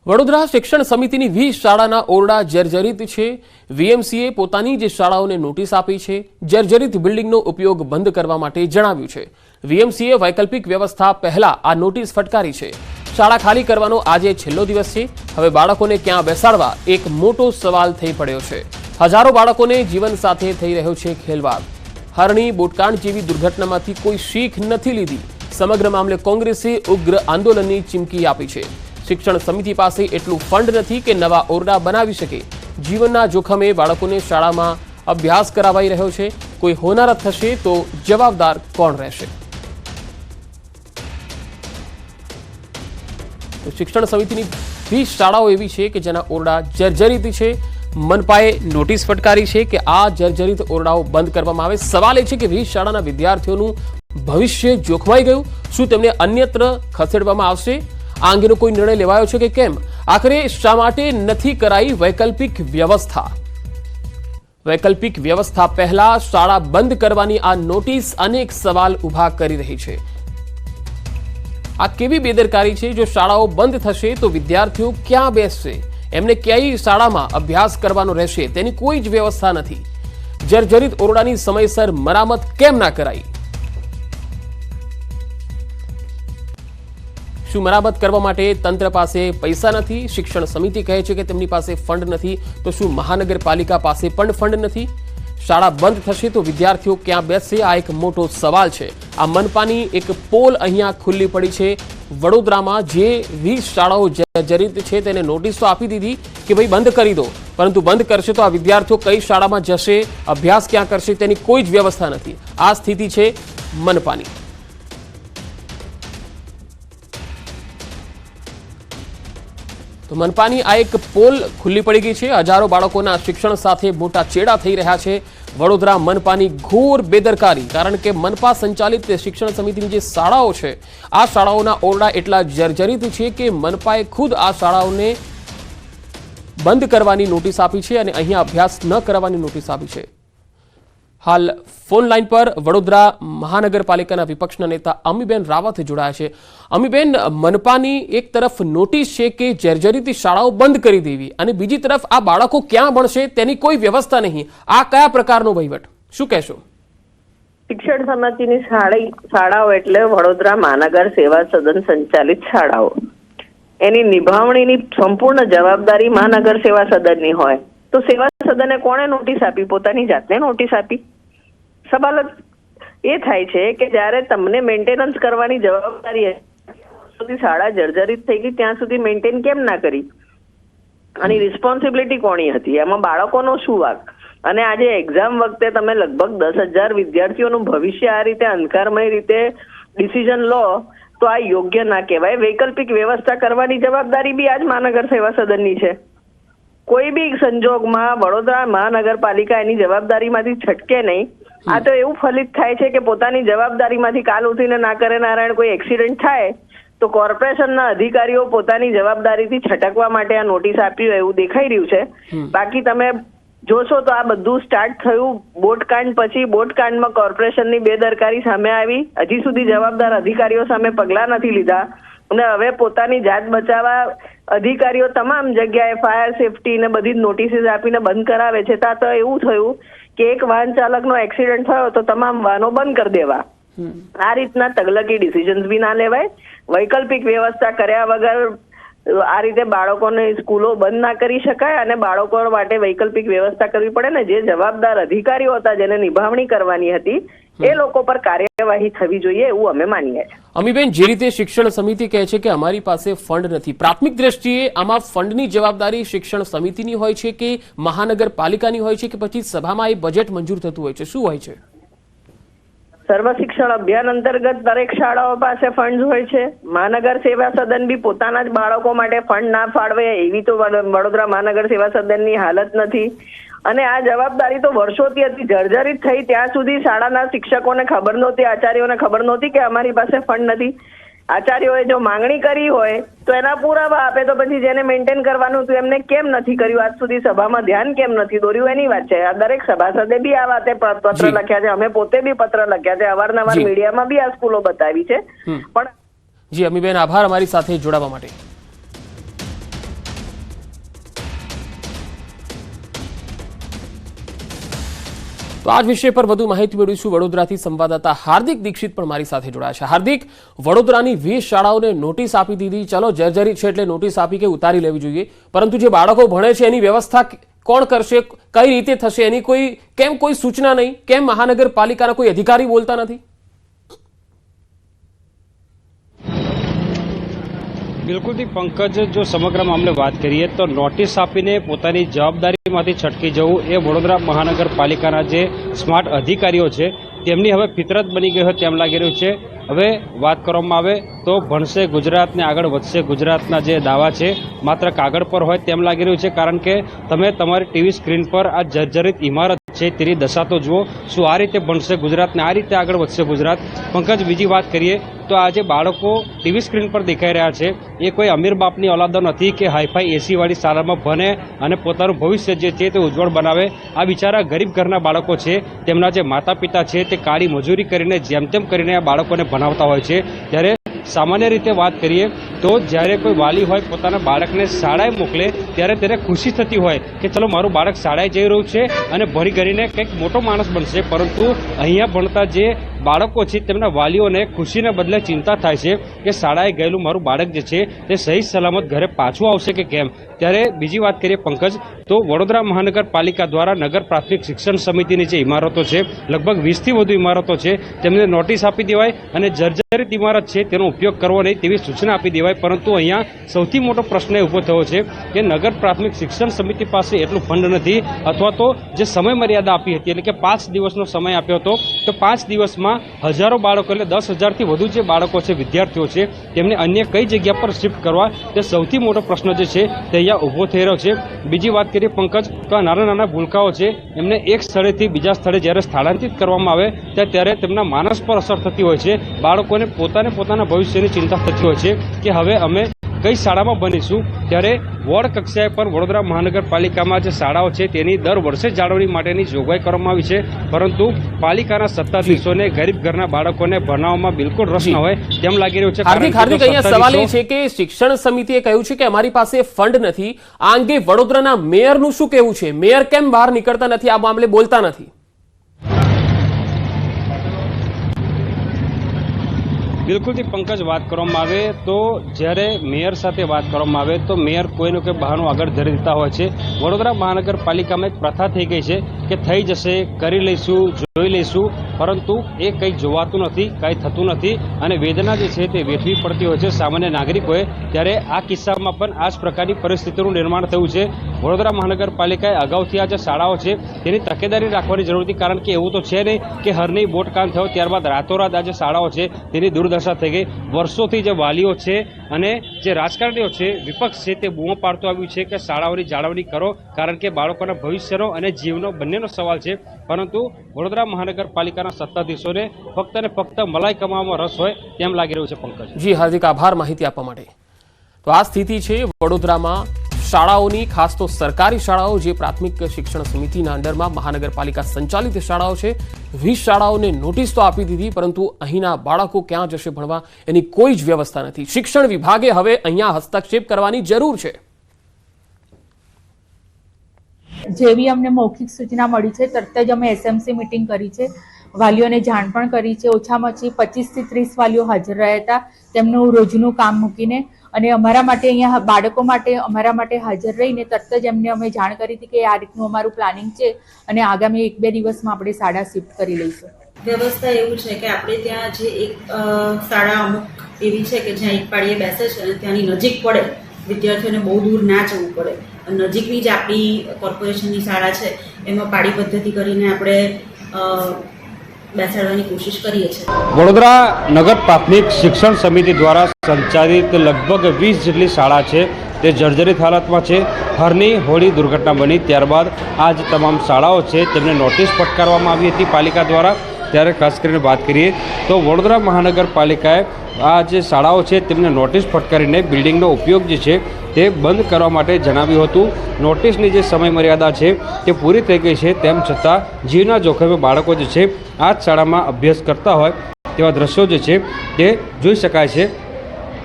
વડોદરા શિક્ષણ સમિતિની 20 શાળાના ઓરડા જર્જરિત છે। વીએમસીએ પોતાની જે શાળાઓને નોટિસ આપી છે, જર્જરિત બિલ્ડિંગનો ઉપયોગ બંધ કરવા માટે જણાવ્યું છે। વીએમસીએ વૈકલ્પિક વ્યવસ્થા પહેલા આ નોટિસ ફટકારી છે। શાળા ખાલી કરવાનો આજે છેલ્લો દિવસ છે। હવે બાળકોને ક્યાં બેસાડવા એક મોટો સવાલ થઈ પડ્યો છે। હજારો બાળકોને જીવન સાથે થઈ રહ્યો છે ખેલવાડ। હરણી બોટકાંડ જેવી દુર્ઘટનામાંથી કોઈ શીખ નથી લીધી। સમગ્ર મામલે કોંગ્રેસે ઉગ્ર આંદોલનની ચીમકી આપી છે। શિક્ષણ સમિતિ પાસે એટલું ફંડ નથી કે નવા ઓરડા બનાવી શકે। જીવનના જોખમે બાળકોને શાળામાં અભ્યાસ કરાવાઈ રહ્યો છે। કોઈ હોનારત થશે તો જવાબદાર કોણ રહેશે? તો શિક્ષણ સમિતિની 20 શાળાઓ એવી છે કે જેના ઓરડા જર્જરિત છે। મનપાએ નોટિસ ફટકારી છે કે આ જર્જરિત ઓરડાઓ બંધ કરવામાં આવે। સવાલ એ છે કે 20 શાળાના વિદ્યાર્થીઓનું ભવિષ્ય જોખમાઈ ગયું। શું તેમને અન્યત્ર ખસેડવામાં આવશે? આ અંગેનો કોઈ નિર્ણય લેવાયો છે કે કેમ? આખરે શા માટે નથી કરાઈ વૈકલ્પિક વ્યવસ્થા? વૈકલ્પિક વ્યવસ્થા પહેલા શાળા બંધ કરવાની આ નોટિસ અનેક સવાલ ઉભા કરી રહી છે। આ કેવી બેદરકારી છે? જો શાળાઓ બંધ થશે તો વિદ્યાર્થીઓ ક્યાં બેસશે? એમને ક્યાંય શાળામાં અભ્યાસ કરવાનો રહેશે તેની કોઈ જ વ્યવસ્થા નથી। જર્જરિત ઓરડાની સમયસર મરામત કેમ ના કરાઈ? શું મરામત કરવા માટે તંત્ર પાસે પૈસા નથી? શિક્ષણ સમિતિ કહે છે કે તેમની પાસે ફંડ નથી, તો શું મહાનગરપાલિકા પાસે પણ ફંડ નથી? શાળા બંધ થશે તો વિદ્યાર્થીઓ ક્યાં બેસશે? આ એક મોટો સવાલ છે। આ મનપાની એક પોલ અહીંયા ખુલ્લી પડી છે। વડોદરામાં જે 20 શાળાઓ જર્જરિત છે તેને નોટિસ તો આપી દીધી કે ભાઈ બંધ કરી દો, પરંતુ બંધ કરશે તો આ વિદ્યાર્થીઓ કઈ શાળામાં જશે, અભ્યાસ ક્યાં કરશે તેની કોઈ જ વ્યવસ્થા નથી। આ સ્થિતિ છે મનપાની। તો મનપાની આ એક પોલ ખુલ્લી પડી ગઈ છે। હજારો બાળકોના શિક્ષણ સાથે મોટા ચેડા થઈ રહ્યા છે। વડોદરા મનપાની ઘોર બેદરકારી, કારણ કે મનપા સંચાલિત શિક્ષણ સમિતિની જે શાળાઓ છે આ શાળાઓના ઓરડા એટલા જર્જરિત છે કે મનપાએ ખુદ આ શાળાઓને બંધ કરવાની નોટિસ આપી છે અને અહીંયા અભ્યાસ ન કરવાની નોટિસ આપી છે। હાલ ફોન લાઈન પર વડોદરા મહાનગરપાલિકાના વિપક્ષના નેતા અમીબેન રાવત જોડાયા છે। અમીબેન, મનપાની એક તરફ નોટિસ છે કે જર્જરિત શાળાઓ બંધ કરી દેવી અને બીજી તરફ આ બાળકો ક્યાં ભણશે તેની કોઈ વ્યવસ્થા નહીં। આ કયા પ્રકારનો વહીવટ? શું કહેશો? શિક્ષણ સમિતિની શાળાઓ એટલે વડોદરા મહાનગર સેવા સદન સંચાલિત શાળાઓ। એની નિભાવણીની સંપૂર્ણ જવાબદારી મહાનગર સેવા સદનની હોય તો સેવા સદને કોણે નોટિસ આપી? પોતાની જાતને નોટિસ આપી? સવાલ એ થાય છે કે જ્યારે તમને મેન્ટેનન્સ કરવાની જવાબદારી સુધી શાળા જર્જરિત થઈ ગઈ ત્યાં સુધી મેન્ટેન કેમ ના કરી? આની રિસ્પોન્સિબિલિટી કોની હતી? એમાં બાળકોનો શું વાંક? અને આજે એક્ઝામ વખતે તમે લગભગ 10,000 વિદ્યાર્થીઓનું ભવિષ્ય આ રીતે અંધકારમય રીતે ડિસિઝન લો તો આ યોગ્ય ના કહેવાય। વૈકલ્પિક વ્યવસ્થા કરવાની જવાબદારી બી આજ મહાનગર સેવા સદનની છે। કોઈ બી સંજોગમાં વડોદરા મહાનગરપાલિકા એની જવાબદારીમાંથી છટકે નહીં। આ તો એવું ફલિત થાય છે કે પોતાની જવાબદારીમાંથી કાલ ઉઠીને ના કરે નારાયણ કોઈ એક્સિડન્ટ થાય તો કોર્પોરેશનના અધિકારીઓ પોતાની જવાબદારીથી છટકવા માટે આ નોટિસ આપી એવું દેખાઈ રહ્યું છે। બાકી તમે જોશો તો આ બધું સ્ટાર્ટ થયું બોટકાંડ પછી। બોટકાંડમાં કોર્પોરેશનની બેદરકારી સામે આવી, હજી સુધી જવાબદાર અધિકારીઓ સામે પગલાં નથી લીધા અને હવે પોતાની જાત બચાવવા અધિકારીઓ તમામ જગ્યાએ ફાયર સેફટી ને બધી નોટિસીસ આપીને બંધ કરાવે છે। ત્યાં તો એવું થયું કે એક વાહન ચાલકનો એક્સિડન્ટ થયો તો તમામ વાહનો બંધ કરી દેવા। આ રીતના તગલકી ડિસિઝન્સ બી ના લેવાય। વૈકલ્પિક વ્યવસ્થા કર્યા વગર આ રીતે બાળકોને સ્કૂલો બંધ ના કરી શકાય અને બાળકો માટે વૈકલ્પિક વ્યવસ્થા કરવી પડે ને જે જવાબદાર અધિકારીઓ હતા જેને નિભાવણી કરવાની હતી એ લોકો પર કાર્યવાહી થવી જોઈએ એવું અમે માનીએ છીએ। અમીબેન, જે રીતે શિક્ષણ સમિતિ કહે છે કે અમારી પાસે ફંડ નથી, પ્રાથમિક દ્રષ્ટિએ આમાં ફંડની જવાબદારી શિક્ષણ સમિતિની હોય છે કે મહાનગરપાલિકાની હોય છે કે પછી સભામાં એ બજેટ મંજૂર થતું હોય છે? શું હોય છે? સર્વ શિક્ષણ અભિયાન અંતર્ગત દરેક શાળાઓ પાસે ફંડ હોય છે। મહાનગર સેવા સદન બી પોતાના જ બાળકો માટે ફંડ ના ફાળવે એવી તો વડોદરા મહાનગર સેવા સદનની હાલત નથી અને આ જવાબદારી તો વર્ષોથી હતી। જર્જરિત થઈ ત્યાં સુધી શાળાના શિક્ષકોને ખબર નહોતી, આચાર્યોને ખબર નહોતી કે અમારી પાસે ફંડ નથી। આચાર્યોએ જો માંગણી કરી હોય તો એના પુરાવા આપે તો પછી જેને મેન્ટેન કરવાનું હતું એમને કેમ નથી કર્યું? આજ સુધી સભામાં ધ્યાન કેમ નથી દોર્યું એની વાત છે। દરેક સભાસદે બી આ વાતે પત્ર લખ્યા છે, અમે પોતે બી પત્ર લખ્યા છે, અવારનવાર મીડિયામાં બી આ સ્કૂલો બતાવી છે। પણ જી અમીબેન, આભાર અમારી સાથે જોડાવા માટે। તો આ જ વિષય પર વધુ માહિતી મેળવીશું વડોદરાથી સંવાદદાતા હાર્દિક દીક્ષિત પણ મારી સાથે જોડાયા છે। હાર્દિક, વડોદરાની 20 શાળાઓને નોટિસ આપી દીધી, ચલો જર્જરિત છે એટલે નોટિસ આપી કે ઉતારી લેવી જોઈએ, પરંતુ જે બાળકો ભણે છે એની વ્યવસ્થા કોણ કરશે, કઈ રીતે થશે, એની કોઈ સૂચના નહીં? કેમ મહાનગરપાલિકાના કોઈ અધિકારી બોલતા નથી? બિલકુલથી પંકજ, જો સમગ્ર મામલે વાત કરીએ તો નોટિસ આપીને પોતાની જવાબદારીમાંથી છટકી જવું એ વડોદરા મહાનગરપાલિકાના જે સ્માર્ટ અધિકારીઓ છે તેમની હવે ફિતરત બની ગઈ હોય તેમ લાગી રહ્યું છે। હવે વાત કરવામાં આવે તો ભણશે ગુજરાતને આગળ વધશે ગુજરાતના જે દાવા છે માત્ર કાગળ પર હોય તેમ લાગી રહ્યું છે, કારણ કે તમે તમારી ટીવી સ્ક્રીન પર આ જર્જરિત ઇમારત છે તેની દશા તો જુઓ। શું આ રીતે ભણશે ગુજરાતને, આ રીતે આગળ વધશે ગુજરાત? પંકજ, બીજી વાત કરીએ તો આ જે બાળકો ટીવી સ્ક્રીન પર દેખાઈ રહ્યા છે એ કોઈ અમીર બાપની ઓલાદો નથી કે હાઈફાઈ એસીવાળી શાળામાં ભણે અને પોતાનું ભવિષ્ય જે છે તે ઉજ્જવળ બનાવે। આ બિચારા ગરીબ ઘરના બાળકો છે, તેમના જે માતા પિતા છે તે કાળી મજૂરી કરીને જેમ તેમ કરીને આ બાળકોને ભણાવતા હોય છે। ત્યારે સામાન્ય રીતે વાત કરીએ તો જ્યારે કોઈ વાલી હોય પોતાના બાળકને શાળાએ મોકલે ત્યારે તેને ખુશી થતી હોય કે ચલો મારું બાળક શાળાએ જઈ રહ્યું છે અને ભણી ગણીને કંઈક મોટો માણસ બનશે, પરંતુ અહીંયા ભણતા જે બાળકો છે તેમના વાલીઓને ખુશીને બદલે ચિંતા થાય છે કે શાળાએ ગયેલું મારું બાળક જે છે તે સહી સલામત ઘરે પાછું આવશે કે કેમ। ત્યારે બીજી વાત કરીએ પંકજ, તો વડોદરા મહાનગરપાલિકા દ્વારા નગર પ્રાથમિક શિક્ષણ સમિતિની જે ઇમારતો છે, લગભગ 20થી વધુ ઇમારતો છે, તેમને નોટિસ આપી દેવાય અને જર્જરિત ઇમારત છે તેનો ઉપયોગ કરવો નહીં તેવી સૂચના આપી દેવાય। પરંતુ અહીંયા સૌથી મોટો પ્રશ્ન ઊભો થયો છે કે નગર પ્રાથમિક શિક્ષણ સમિતિ પાસે એટલું ફંડ નથી, અથવા તો જે સમય મર્યાદા આપી હતી એટલે કે 5 દિવસનો સમય આપ્યો હતો, તો 5 દિવસમાં હજારો બાળકો એટલે 10,000થી વધુ જે બાળકો છે, વિદ્યાર્થીઓ છે, તેમને અન્ય કઈ જગ્યા પર શિફ્ટ કરવા, તે સૌથી મોટો પ્રશ્ન જે છે તે અહીંયા ઊભો થઈ રહ્યો છે। બીજી વાત કરીએ પંકજ, તો આ નાના નાના ભૂલકાઓ છે એમને એક સ્થળેથી બીજા સ્થળે જ્યારે સ્થળાંતરિત કરવામાં આવે ત્યારે તેમના માનસ પર અસર થતી હોય છે। બાળકોને પોતાના ભવિષ્યની ચિંતા થતી હોય છે કે હવે અમે કઈ શાળામાં ભણીશું। ત્યારે વોર્ડ કક્ષાએ પણ વડોદરા મહાનગરપાલિકામાં જે શાળાઓ છે તેની દર વર્ષે જાળવણી માટેની જોગવાઈ કરવામાં આવી છે, પરંતુ પાલિકાના સત્તાધીશોને ગરીબ ઘરના બાળકોને ભણાવવામાં બિલકુલ રસ ન હોય તેમ લાગી રહ્યું છે। હાર્દિક, અહીંયા સવાલ એ છે કે શિક્ષણ સમિતિએ કહ્યું છે કે અમારી પાસે ફંડ નથી। આ અંગે વડોદરાના મેયરનું શું કહેવું છે? મેયર કેમ બહાર નીકળતા નથી, આ મામલે બોલતા નથી? બિલકુલથી પંકજ, વાત કરવામાં આવે તો જ્યારે મેયર સાથે વાત કરવામાં આવે તો મેયર કોઈનું કોઈ બહાનું આગળ ધરી દેતા હોય છે। વડોદરા મહાનગરપાલિકામાં એક પ્રથા થઈ ગઈ છે કે થઈ જશે, કરી લઈશું, જોઈ લઈશું, પરંતુ એ કંઈ જોવાતું નથી, કંઈ થતું નથી અને વેદના જે છે તે વેઠવી પડતી હોય છે સામાન્ય નાગરિકોએ। ત્યારે આ કિસ્સામાં પણ આ જ પ્રકારની પરિસ્થિતિનું નિર્માણ થયું છે। વડોદરા મહાનગરપાલિકાએ અગાઉથી આ જે શાળાઓ છે તેની તકેદારી રાખવાની જરૂર હતી, કારણ કે એવું તો છે નહીં કે હરની બોટકાંડ થયો ત્યારબાદ રાતોરાત આ જે શાળાઓ છે તેની દુર્દશા થઈ ગઈ। વર્ષોથી જે વાલીઓ છે અને જે રાજકારણીઓ છે, વિપક્ષ છે, તે બૂમો પાડતો આવ્યું છે કે શાળાઓની જાળવણી કરો, કારણ કે બાળકોના ભવિષ્યનો અને જીવનો બંનેનો સવાલ છે, પરંતુ વડોદરા મહાનગરપાલિકાના સત્તાધીશોને ફક્ત ને ફક્ત મલાઈ કમાવામાં રસ હોય તેમ લાગી રહ્યું છે। પંકજ જી હાર્દિક, આભાર માહિતી આપવા માટે। તો આ સ્થિતિ છે વડોદરામાં શાળાઓની, ખાસ તો સરકારી શાળાઓ જે પ્રાથમિક શિક્ષણ સમિતિના અંડરમાં મહાનગરપાલિકા સંચાલિત શાળાઓ છે, 20 શાળાઓને નોટિસ તો આપી દીધી, પરંતુ અહીંના બાળકો ક્યાં જશે ભણવા એની કોઈ જ વ્યવસ્થા નથી। શિક્ષણ વિભાગે હવે અહીંયા હસ્તક્ષેપ કરવાની જરૂર છે। જેવી અમને મૌખિક સૂચના મળી છે તરત જ અમે એસએમસી મીટિંગ કરી છે, વાલીઓને જાણ પણ કરી છે। ઓછામાં ઓછી 25 થી 30 વાલીઓ હાજર રહ્યા હતા તેમનું રોજનું કામ મૂકીને, અને અમારા માટે અહીંયા બાળકો માટે અમારા માટે હાજર રહીને તરત જ એમને અમે જાણ કરી હતી કે આ રીતનું અમારું પ્લાનિંગ છે અને આગામી 1-2 દિવસમાં આપણે શાળા શિફ્ટ કરી લઈશું। વ્યવસ્થા એવું છે કે આપણે ત્યાં જે એક શાળા અમુક એવી છે કે જ્યાં એક પાડીએ બેસે છે અને ત્યાંની નજીક પડે, વિદ્યાર્થીઓને બહુ દૂર ના જવું પડે, નજીકની જ આપણી કોર્પોરેશનની શાળા છે એમાં પાડી પદ્ધતિ કરીને આપણે બેસાડવાની કોશિશ કરીએ છીએ। વડોદરા નગર પ્રાથમિક શિક્ષણ સમિતિ દ્વારા સંચાલિત લગભગ 20 જેટલી શાળા છે તે જર્જરિત હાલતમાં છે। હરની હોળી દુર્ઘટના બની ત્યારબાદ આ જ તમામ શાળાઓ છે તેમને નોટિસ ફટકારવામાં આવી હતી પાલિકા દ્વારા। ત્યારે ખાસ કરીને વાત કરીએ તો વડોદરા મહાનગરપાલિકાએ આ જે શાળાઓ છે તેમને નોટિસ ફટકારીને બિલ્ડિંગનો ઉપયોગ જે છે તે બંધ કરવા માટે જણાવ્યું હતું। નોટિસની જે સમય મર્યાદા છે તે પૂરી થઈ ગઈ છે, તેમ છતાં જીવના જોખમે બાળકો જે છે આ જ શાળામાં અભ્યાસ કરતા હોય તેવા દ્રશ્યો જે છે તે જોઈ શકાય છે।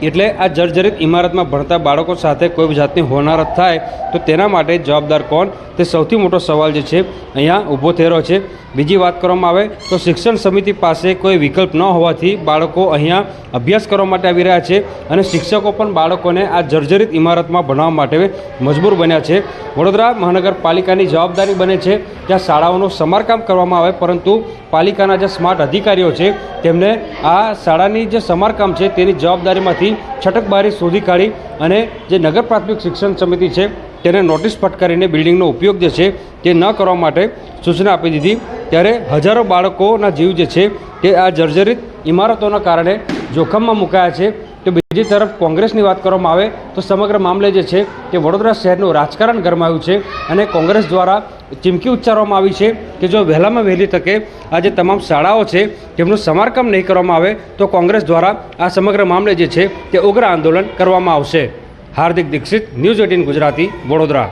એટલે આ જર્જરિત ઇમારતમાં ભણતા બાળકો સાથે કોઈ જાતની હોનારત થાય તો તેના માટે જવાબદાર કોણ, તે સૌથી મોટો સવાલ જે છે અહીંયા ઊભો થઈ રહ્યો છે. બીજી વાત કરવામાં આવે તો શિક્ષણ સમિતિ પાસે કોઈ વિકલ્પ ન હોવાથી બાળકો અહીંયા અભ્યાસ કરવા માટે આવી રહ્યા છે અને શિક્ષકો પણ બાળકોને આ જર્જરિત ઇમારતમાં ભણાવવા માટે મજબૂર બન્યા છે. વડોદરા મહાનગરપાલિકાની જવાબદારી બને છે ત્યાં શાળાઓનું સમારકામ કરવામાં આવે, પરંતુ પાલિકાના જે સ્માર્ટ અધિકારીઓ છે તેમને આ શાળાની જે સમારકામ છે તેની જવાબદારીમાંથી છટકબારી શોધી કાઢી અને જે નગર પ્રાથમિક શિક્ષણ સમિતિ છે તેને નોટિસ ફટકારીને બિલ્ડિંગનો ઉપયોગ જે છે તે ન કરવા માટે સૂચના આપી દીધી. ત્યારે હજારો બાળકોના જીવ જે છે તે આ જર્જરિત ઇમારતોના કારણે જોખમમાં મુકાયા છે. તો બીજી તરફ કોંગ્રેસની વાત કરવામાં આવે તો સમગ્ર મામલે જે છે તે વડોદરા શહેરનું રાજકારણ ગરમાયું છે અને કોંગ્રેસ દ્વારા ચીમકી ઉચ્ચારવામાં આવી છે કે જો વહેલામાં વહેલી તકે આ જે તમામ શાળાઓ છે તેમનું સમારકામ નહીં કરવામાં આવે તો કોંગ્રેસ દ્વારા આ સમગ્ર મામલે જે છે તે ઉગ્ર આંદોલન કરવામાં આવશે. હાર્દિક દીક્ષિત, ન્યૂઝ 18 ગુજરાતી, વડોદરા.